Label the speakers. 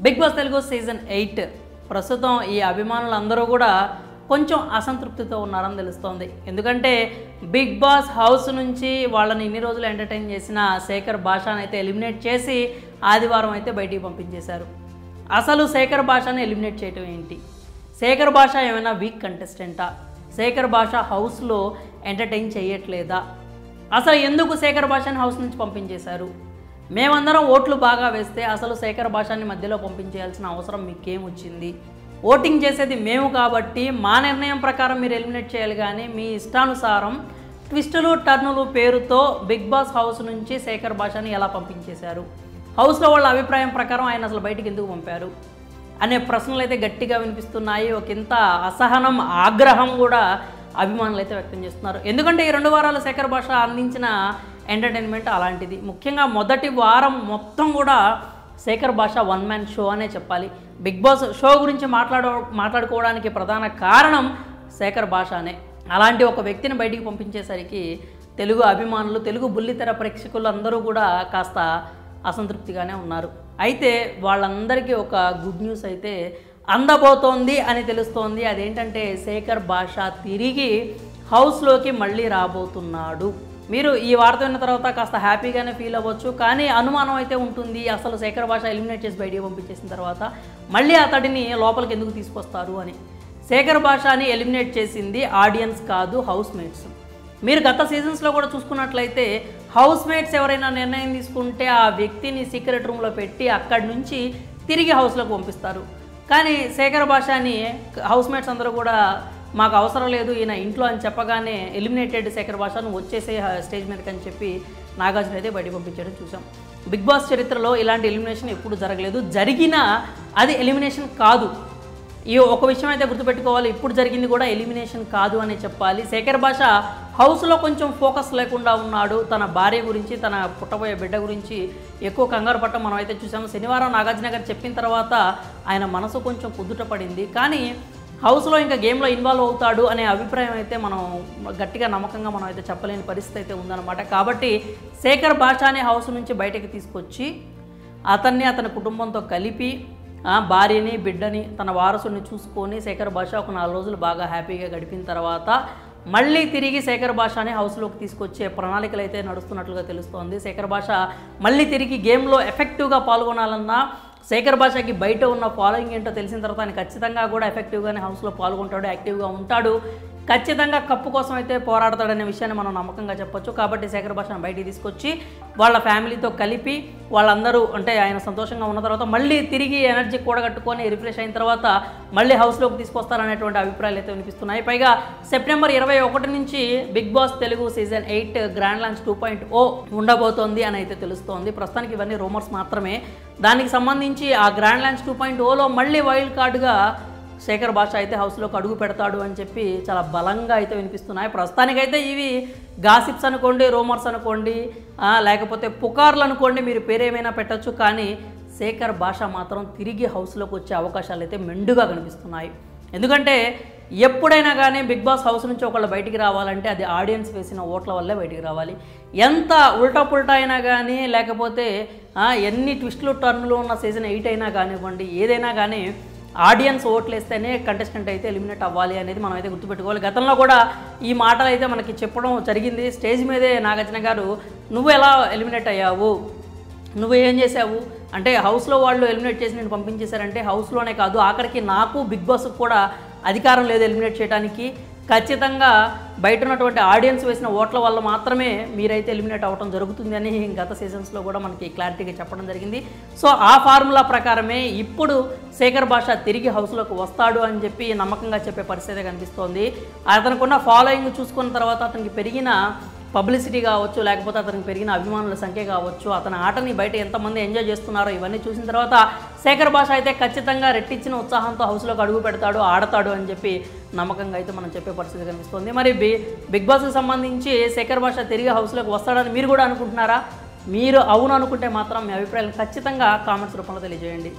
Speaker 1: Big Boss Telugu season 8 ప్రస్తుతం ఈ అభిమానులందరూ కూడా కొంచెం అసంతృప్తితో ఉన్నారని తెలుస్తోంది. ఎందుకంటే బిగ్ బాస్ హౌస్ నుంచి వాళ్ళని ఇన్ని రోజులు ఎంటర్టైన్ చేసిన శేఖర్ భాషను అయితే ఎలిమినేట్ చేసి ఆదివారం అయితే బయటికి పంపించేశారు. అసలు శేఖర్ భాషని ఎలిమినేట్ చేయటం ఏంటి? శేఖర్ భాష ఏమైనా వీక్ కంటెస్టెంటా? శేఖర్ భాష హౌస్లో ఎంటర్టైన్ చేయట్లేదా? అసలు ఎందుకు శేఖర్ భాషని హౌస్ నుంచి పంపించేశారు? మేమందరం ఓట్లు బాగా వేస్తే అసలు శేఖర్ భాషని మధ్యలో పంపించేయాల్సిన అవసరం మీకేం వచ్చింది? ఓటింగ్ చేసేది మేము కాబట్టి మా నిర్ణయం ప్రకారం మీరు ఎలిమినేట్ చేయాలి, కానీ మీ ఇష్టానుసారం ట్విస్టులు టర్నులు పేరుతో బిగ్ బాస్ హౌస్ నుంచి శేఖర్ భాషని ఎలా పంపించేశారు? హౌస్లో వాళ్ళ అభిప్రాయం ప్రకారం ఆయన అసలు బయటికి ఎందుకు పంపారు అనే ప్రశ్నలు అయితే గట్టిగా వినిపిస్తున్నాయి. ఒకంత అసహనం, ఆగ్రహం కూడా అభిమానులు అయితే వ్యక్తం చేస్తున్నారు. ఎందుకంటే ఈ 2 వారాలు శేఖర్ భాష అందించిన ఎంటర్టైన్మెంట్ అలాంటిది. ముఖ్యంగా మొదటి వారం మొత్తం కూడా శేఖర్ భాష వన్ మ్యాన్ షో అనే చెప్పాలి. బిగ్ బాస్ షో గురించి మాట్లాడుకోవడానికి ప్రధాన కారణం శేఖర్ భాషనే. అలాంటి ఒక వ్యక్తిని బయటికి పంపించేసరికి తెలుగు అభిమానులు, తెలుగు బుల్లితెర ప్రేక్షకులు అందరూ కూడా కాస్త అసంతృప్తిగానే ఉన్నారు. అయితే వాళ్ళందరికీ ఒక గుడ్ న్యూస్ అయితే అందబోతోంది అని తెలుస్తోంది. అదేంటంటే శేఖర్ భాష తిరిగి హౌస్లోకి మళ్ళీ రాబోతున్నాడు. మీరు ఈ వార్త విన్న తర్వాత కాస్త హ్యాపీగానే ఫీల్ అవ్వచ్చు, కానీ అనుమానం అయితే ఉంటుంది. అసలు శేఖర్ భాష ఎలిమినేట్ చేసి బయటికి పంపించేసిన తర్వాత మళ్ళీ అతడిని లోపలికి ఎందుకు తీసుకొస్తారు అని. శేఖర్ భాషని ఎలిమినేట్ చేసింది ఆడియన్స్ కాదు, హౌస్ మేట్స్. మీరు గత సీజన్స్లో కూడా చూసుకున్నట్లయితే హౌస్ మేట్స్ ఎవరైనా నిర్ణయం తీసుకుంటే ఆ వ్యక్తిని సీక్రెట్ రూమ్లో పెట్టి అక్కడి నుంచి తిరిగి హౌస్లోకి పంపిస్తారు. కానీ శేఖర్ భాషని హౌస్ మేట్స్ అందరూ కూడా మాకు అవసరం లేదు ఈయన ఇంట్లో అని చెప్పగానే ఎలిమినేటెడ్ శేఖర్ భాషను వచ్చేసే స్టేజ్ మీదకి అని చెప్పి నాగార్జున అయితే బయట పంపించడం చూసాం. బిగ్ బాస్ చరిత్రలో ఇలాంటి ఎలిమినేషన్ ఎప్పుడు జరగలేదు. జరిగినా అది ఎలిమినేషన్ కాదు. ఈ ఒక విషయం అయితే గుర్తుపెట్టుకోవాలి, ఇప్పుడు జరిగింది కూడా ఎలిమినేషన్ కాదు అని చెప్పాలి. శేఖర్ భాష హౌస్లో కొంచెం ఫోకస్ లేకుండా ఉన్నాడు. తన భార్య గురించి, తన పుట్టబోయే బిడ్డ గురించి ఎక్కువ కంగారు పట్టడం మనం అయితే చూసాము. శనివారం నాగార్జున గారు చెప్పిన తర్వాత ఆయన మనసు కొంచెం కుదుట పడింది. కానీ హౌస్లో ఇంకా గేమ్లో ఇన్వాల్వ్ అవుతాడు అనే అభిప్రాయం అయితే మనం గట్టిగా నమ్మకంగా మనం అయితే చెప్పలేని పరిస్థితి అయితే ఉందన్నమాట. కాబట్టి శేఖర్ భాషని హౌస్ నుంచి బయటకు తీసుకొచ్చి అతన్ని అతని కుటుంబంతో కలిపి భార్యని, బిడ్డని, తన వారసుని చూసుకొని శేఖర్ భాష ఒక 4 రోజులు బాగా హ్యాపీగా గడిపిన తర్వాత మళ్ళీ తిరిగి శేఖర్ భాషని హౌస్లోకి తీసుకొచ్చే ప్రణాళికలు అయితే నడుస్తున్నట్లుగా తెలుస్తోంది. శేఖర్ భాష మళ్ళీ తిరిగి గేమ్లో ఎఫెక్టివ్గా పాల్గొనాలన్నా శేఖర్ భాషకి బయట ఉన్న ఫాలోయింగ్ ఏంటో తెలిసిన తర్వాత ఆయన ఖచ్చితంగా కూడా ఎఫెక్టివ్గానే హౌస్లో పాల్గొంటాడు, యాక్టివ్గా ఉంటాడు, ఖచ్చితంగా కప్పు కోసం అయితే పోరాడతాడనే విషయాన్ని మనం నమ్మకంగా చెప్పొచ్చు. కాబట్టి శేఖర్ భాషను బయటికి తీసుకొచ్చి వాళ్ళ ఫ్యామిలీతో కలిపి వాళ్ళందరూ అంటే ఆయన సంతోషంగా ఉన్న తర్వాత మళ్ళీ తిరిగి ఎనర్జీ కూడగట్టుకొని రిఫ్రెష్ అయిన తర్వాత మళ్ళీ హౌస్లోకి తీసుకొస్తారనేటువంటి అభిప్రాయాలు అయితే వినిపిస్తున్నాయి. పైగా సెప్టెంబర్ 21 నుంచి Bigg Boss Telugu season 8 grand launch 2.0 ఉండబోతోంది అని అయితే తెలుస్తోంది. ప్రస్తుతానికి ఇవన్నీ రూమర్స్ మాత్రమే. దానికి సంబంధించి ఆ గ్రాండ్ లాంచ్ 2.0లో మళ్ళీ వైల్డ్ కార్డుగా శేఖర్ భాష అయితే హౌస్లోకి అడుగు పెడతాడు అని చెప్పి చాలా బలంగా అయితే వినిపిస్తున్నాయి. ప్రస్తుతానికైతే ఇవి గాసిప్స్ అనుకోండి, రూమర్స్ అనుకోండి, లేకపోతే పుకార్లు అనుకోండి, మీరు పేరేమైనా పెట్టచ్చు. కానీ శేఖర్ భాష మాత్రం తిరిగి హౌస్లోకి వచ్చే అవకాశాలు అయితే మెండుగా కనిపిస్తున్నాయి. ఎందుకంటే ఎప్పుడైనా కానీ బిగ్ బాస్ హౌస్ నుంచి ఒకళ్ళు బయటికి రావాలంటే అది ఆడియన్స్ వేసిన ఓట్ల వల్లే బయటికి రావాలి. ఎంత ఉల్టా పుల్టా అయినా కానీ, లేకపోతే ఎన్ని ట్విస్టులు టర్నులు ఉన్న సీజన్ 8 అయినా కానివ్వండి, ఏదైనా కానీ ఆడియన్స్ ఓట్లు వేస్తేనే కంటెస్టెంట్ అయితే ఎలిమినేట్ అవ్వాలి అనేది మనం అయితే గుర్తుపెట్టుకోవాలి. గతంలో కూడా ఈ మాటలు అయితే మనకి చెప్పడం జరిగింది. స్టేజ్ మీదే నాగార్జున గారు నువ్వు ఎలా ఎలిమినేట్ అయ్యావు, నువ్వు ఏం చేసావు అంటే హౌస్లో వాళ్ళు ఎలిమినేట్ చేసి నేను పంపించేశారంటే హౌస్లోనే కాదు ఆఖరికి నాకు బిగ్ బాస్కి కూడా అధికారం లేదు ఎలిమినేట్ చేయడానికి, ఖచ్చితంగా బయట ఉన్నటువంటి ఆడియన్స్ వేసిన ఓట్ల వల్ల మాత్రమే మీరైతే ఎలిమినేట్ అవ్వడం జరుగుతుంది అని గత సీజన్స్లో కూడా మనకి క్లారిటీగా చెప్పడం జరిగింది. సో ఆ ఫార్ములా ప్రకారమే ఇప్పుడు శేఖర్ భాష తిరిగి హౌస్లోకి వస్తాడు అని చెప్పి నమ్మకంగా చెప్పే పరిస్థితి కనిపిస్తోంది. అతనుకున్న ఫాలోయింగ్ చూసుకున్న తర్వాత అతనికి పెరిగిన పబ్లిసిటీ కావచ్చు, లేకపోతే అతనికి పెరిగిన అభిమానుల సంఖ్య కావచ్చు, అతని ఆటని బయట ఎంతమంది ఎంజాయ్ చేస్తున్నారో ఇవన్నీ చూసిన తర్వాత శేఖర్ భాష అయితే ఖచ్చితంగా రెట్టించిన ఉత్సాహంతో హౌస్లోకి అడుగు పెడతాడు, ఆడతాడు అని చెప్పి నమ్మకంగా అయితే మనం చెప్పే పరిస్థితి కనిపిస్తుంది. మరి బిగ్ బాస్కి సంబంధించి శేఖర్ భాష తిరిగి హౌస్లోకి వస్తాడని మీరు కూడా అనుకుంటున్నారా? మీరు అవును అనుకుంటే మాత్రం మీ అభిప్రాయాలు ఖచ్చితంగా కామెంట్స్ రూపంలో తెలియజేయండి.